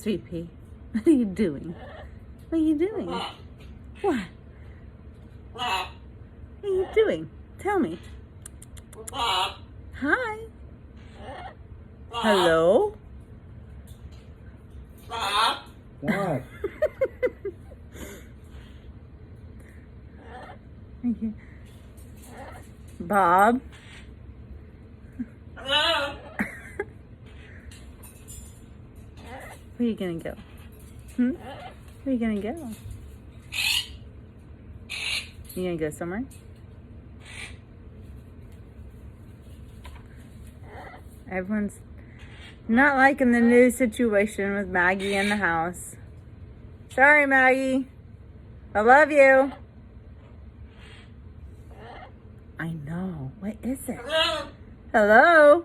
Sweet pea, what are you doing? What are you doing? What? What are you doing? Tell me. Hi. Hello? What? Bob? Where are you gonna go? Where are you gonna go? You gonna go somewhere? Everyone's not liking the new situation with Maggie in the house. Sorry, Maggie. I love you. I know. What is it? Hello?